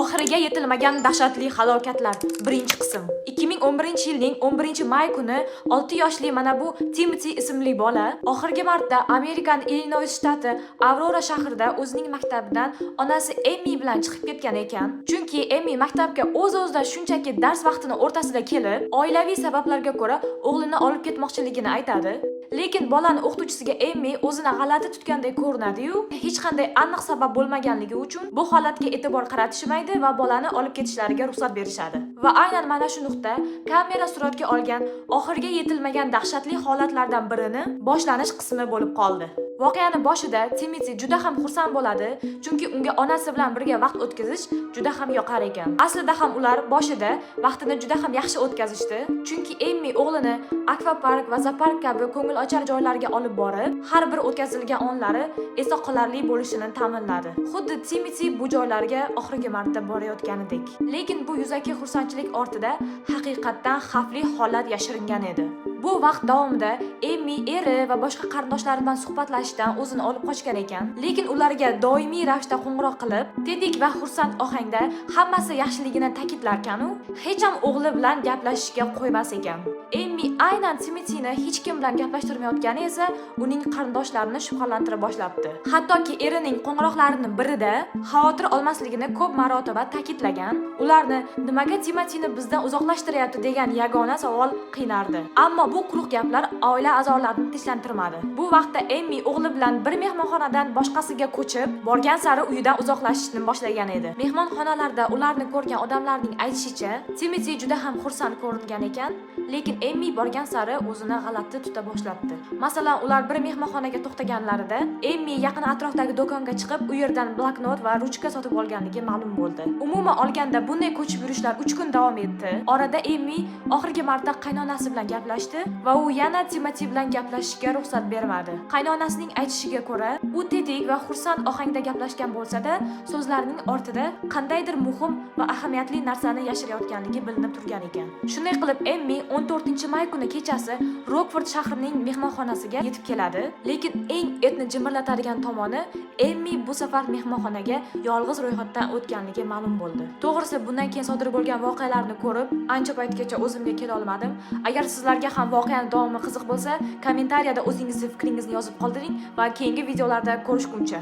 Oxiriga yetilmagan dahshatli halokatlar. Birinchi qism. 2011-yilning 11-may kuni 6 yoshli mana bu Timothy ismli bola oxirgi marta Amerikaning Illinois shtati Aurora shahrida o'zining maktabidan onasi Emmy bilan chiqib ketgan ekan. Chunki Emmy maktabga o'z-o'zidan shunchaki dars vaqtini o'rtasida kelib, oilaviy sabablarga ko'ra o'g'lini olib ketmoqchiligini aytadi. Lekin bolani o'qituvchisiga Emmy o'zini g'alati tutgandek ko'rinadi-yu, hech qanday aniq sabab bo'lmaganligi uchun bu holatga e'tibor qaratishmaydi va bolani olib ketishlariga ruxsat berishadi. Va aynan mana shu nuqta kamera suratga olgan oxirga yetilmagan dahshatli holatlardan birini boshlanish qismi bo'lib qoldi. Voqeaning boshida Timothy juda ham xursand bo'ladi, chunki unga onasi bilan birga vaqt o'tkazish juda ham yoqar ekan. Aslida ham ular boshida vaqtini juda ham yaxshi o'tkazishdi, chunki Emmy o'g'lini akvapark va zoopark kabi ko'ngilochar joylarga olib borib, har bir o'tkazilgan onlari esda qolarli bo'lishini ta'minladi. Xuddi Timothy bu joylarga oxirgi marta borayotganidek. Lekin bu yuzaki xursandchilik ortida haqiqatdan xavfli holat yashiringan edi. Bu vaqt davomida Emmy eri va boshqa qarindoshlari bilan suhbatlashishdan o'zini olib qochgan ekan. Lekin ularga doimiy ravishda qo'ng'iroq qilib, tetik va xursand ohangda hammasi yaxshiligini ta'kidlarkan-u, hech ham o'g'li bilan gaplashishga qo'ymas ekan. Emmy aynan Timothyni hech kim bilan gaplashtirmayotgani esa uning qarindoshlarini shubhalantira boshlabdi. Hattoki erining qo'ng'iroqlarining birida xavotir olmasligini ko'p marotaba ta'kidlagan. Ularni nimaga Timothyni bizdan uzoqlashtiryapti degan yagona savol qiynardi. Ammo bu quruq gaplar oila a'zolarini tinchlantirmadi. Bu vaqtda Emmy o'g'li bilan bir mehmonxonadan boshqasiga ko'chib, borgan sari uyidan uzoqlashishni boshlagan edi. Mehmonxonalarda ularni ko'rgan odamlarning aytishicha, Timothy juda ham xursand ko'ringan ekan, lekin Emmy borgan sari o'zini g'alati tuta boshlabdi. Masalan, ular bir mehmonxonaga to'xtaganlarida Emmy yaqin atrofdagi do'konga chiqib, u yerdan bloknot va ruchka sotib olganligi ma'lum bo'ldi. Umuman olganda bunday ko'chib yurishlar 3 kun davom etdi. Orada Emmy oxirgi marta qaynonasi bilan gaplashdi va u yana Timothy bilan gaplashishga ruxsat bermadi. Qaynonasining aytishiga ko'ra, u tetik va xursand ohangda gaplashgan bo'lsa-da, so'zlarining ortida qandaydir muhim va ahamiyatli narsani yashirayotganligi bilinib turgan ekan. Shunday qilib Emmy 14-may kuni kechasi Rockford shahrining mehmonxonasiga yetib keladi, lekin eng etni jimirlatadigan tomoni, Emmy bu safar mehmonxonaga yolg'iz ro'yxatdan o'tganligi ma'lum bo'ldi. To'g'risi, bundan keyin sodir bo'lgan voqealarni ko'rib, ancha paytgacha o'zimga kela olmadim. Agar sizlarga ham voqeaning davomi qiziq bo'lsa, kommentariyada o'zingizning fikringizni yozib qoldiring va keyingi videolarda ko'rishguncha